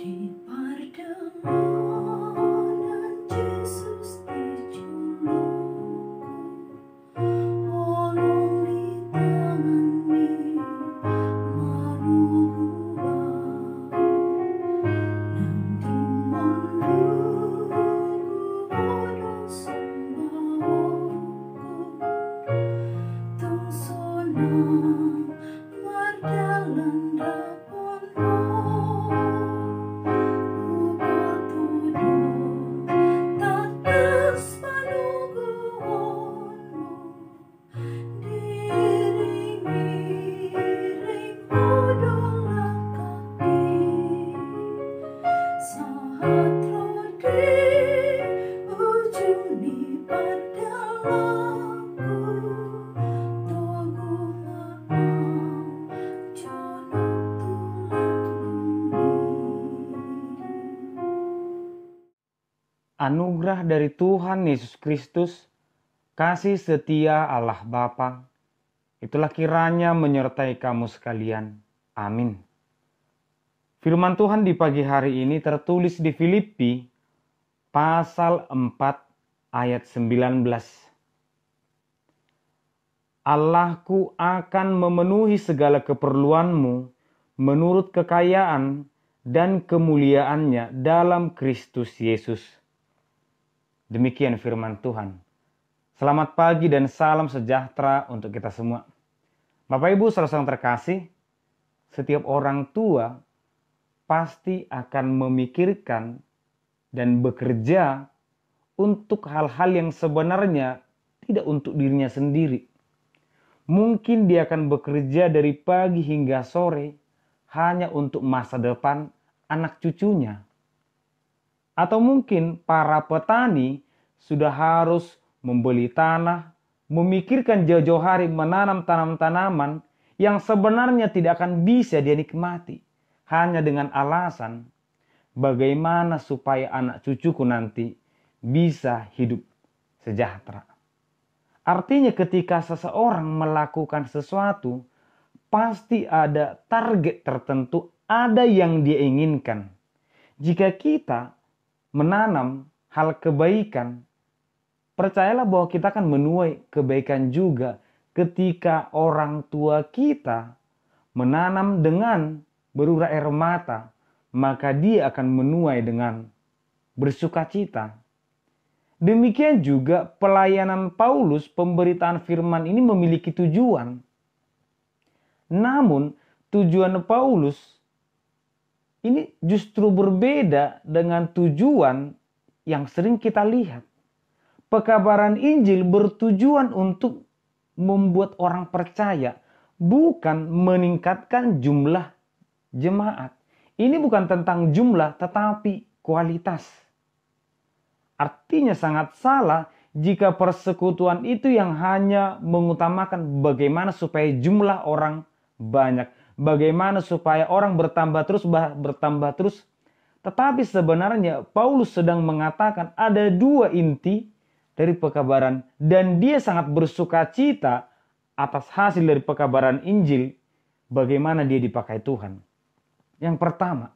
Di perjalanan Yesus dijuluku, olong di tangan-Ni merubah. Nanti menunggu ada sembahoku, tung sonang mardalan daponmu. Anugerah dari Tuhan Yesus Kristus, kasih setia Allah Bapa, itulah kiranya menyertai kamu sekalian. Amin. Firman Tuhan di pagi hari ini tertulis di Filipi pasal 4 ayat 19. Allahku akan memenuhi segala keperluanmu menurut kekayaan dan kemuliaannya dalam Kristus Yesus. Demikian firman Tuhan. Selamat pagi dan salam sejahtera untuk kita semua. Bapak Ibu saudara terkasih, setiap orang tua pasti akan memikirkan dan bekerja untuk hal-hal yang sebenarnya tidak untuk dirinya sendiri. Mungkin dia akan bekerja dari pagi hingga sore hanya untuk masa depan anak cucunya. Atau mungkin para petani sudah harus membeli tanah, memikirkan jauh-jauh hari menanam tanaman yang sebenarnya tidak akan bisa dia nikmati. Hanya dengan alasan bagaimana supaya anak cucuku nanti bisa hidup sejahtera. Artinya ketika seseorang melakukan sesuatu, pasti ada target tertentu, ada yang dia inginkan. Jika kita menanam hal kebaikan, percayalah bahwa kita akan menuai kebaikan juga ketika orang tua kita menanam dengan berurai air mata, maka dia akan menuai dengan bersukacita. Demikian juga pelayanan Paulus, pemberitaan firman ini memiliki tujuan. Namun tujuan Paulus ini justru berbeda dengan tujuan yang sering kita lihat. Pekabaran Injil bertujuan untuk membuat orang percaya, bukan meningkatkan jumlah jemaat. Ini bukan tentang jumlah, tetapi kualitas. Artinya sangat salah jika persekutuan itu yang hanya mengutamakan bagaimana supaya jumlah orang banyak. Bagaimana supaya orang bertambah terus. Tetapi sebenarnya Paulus sedang mengatakan ada dua inti dari pekabaran. Dan dia sangat bersukacita atas hasil dari pekabaran Injil. Bagaimana dia dipakai Tuhan. Yang pertama,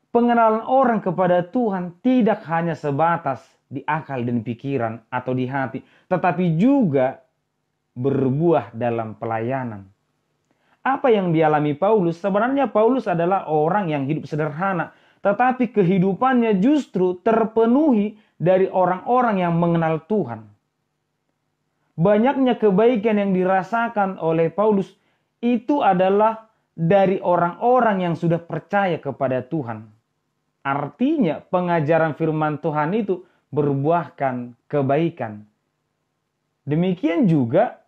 pengenalan orang kepada Tuhan tidak hanya sebatas di akal dan pikiran atau di hati. Tetapi juga berbuah dalam pelayanan. Apa yang dialami Paulus? Sebenarnya Paulus adalah orang yang hidup sederhana. Tetapi kehidupannya justru terpenuhi dari orang-orang yang mengenal Tuhan. Banyaknya kebaikan yang dirasakan oleh Paulus itu adalah dari orang-orang yang sudah percaya kepada Tuhan. Artinya pengajaran firman Tuhan itu berbuahkan kebaikan. Demikian juga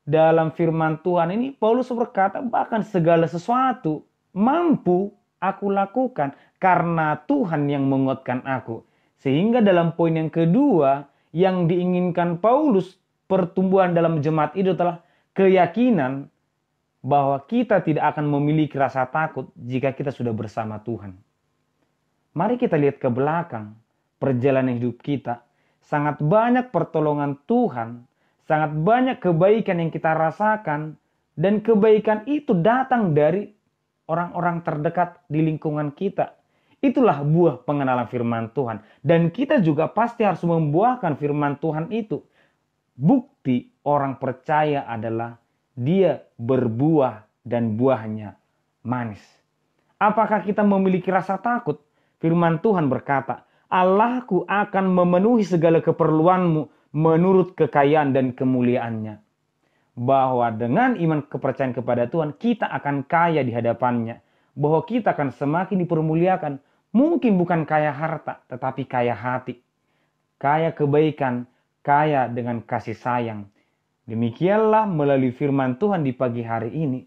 dalam firman Tuhan ini Paulus berkata bahkan segala sesuatu mampu aku lakukan karena Tuhan yang menguatkan aku. Sehingga dalam poin yang kedua yang diinginkan Paulus pertumbuhan dalam jemaat itu adalah keyakinan bahwa kita tidak akan memiliki rasa takut jika kita sudah bersama Tuhan. Mari kita lihat ke belakang perjalanan hidup kita. Sangat banyak pertolongan Tuhan. Sangat banyak kebaikan yang kita rasakan. Dan kebaikan itu datang dari orang-orang terdekat di lingkungan kita. Itulah buah pengenalan firman Tuhan. Dan kita juga pasti harus membuahkan firman Tuhan itu. Bukti orang percaya adalah dia berbuah dan buahnya manis. Apakah kita memiliki rasa takut? Firman Tuhan berkata, Allahku akan memenuhi segala keperluanmu menurut kekayaan dan kemuliaannya. Bahwa dengan iman kepercayaan kepada Tuhan, kita akan kaya di hadapannya. Bahwa kita akan semakin dipermuliakan. Mungkin bukan kaya harta, tetapi kaya hati. Kaya kebaikan, kaya dengan kasih sayang. Demikianlah melalui firman Tuhan di pagi hari ini.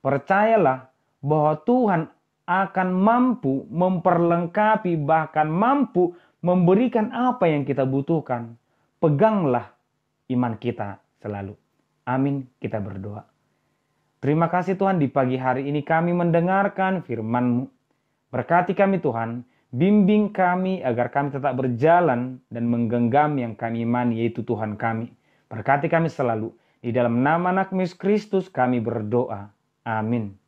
Percayalah bahwa Tuhan akan mampu memperlengkapi, bahkan mampu memberikan apa yang kita butuhkan. Peganglah iman kita selalu. Amin, kita berdoa. Terima kasih Tuhan, di pagi hari ini kami mendengarkan firman-Mu. Berkati kami Tuhan, bimbing kami agar kami tetap berjalan dan menggenggam yang kami imani, yaitu Tuhan kami. Berkati kami selalu. Di dalam nama Anak Yesus Kristus kami berdoa. Amin.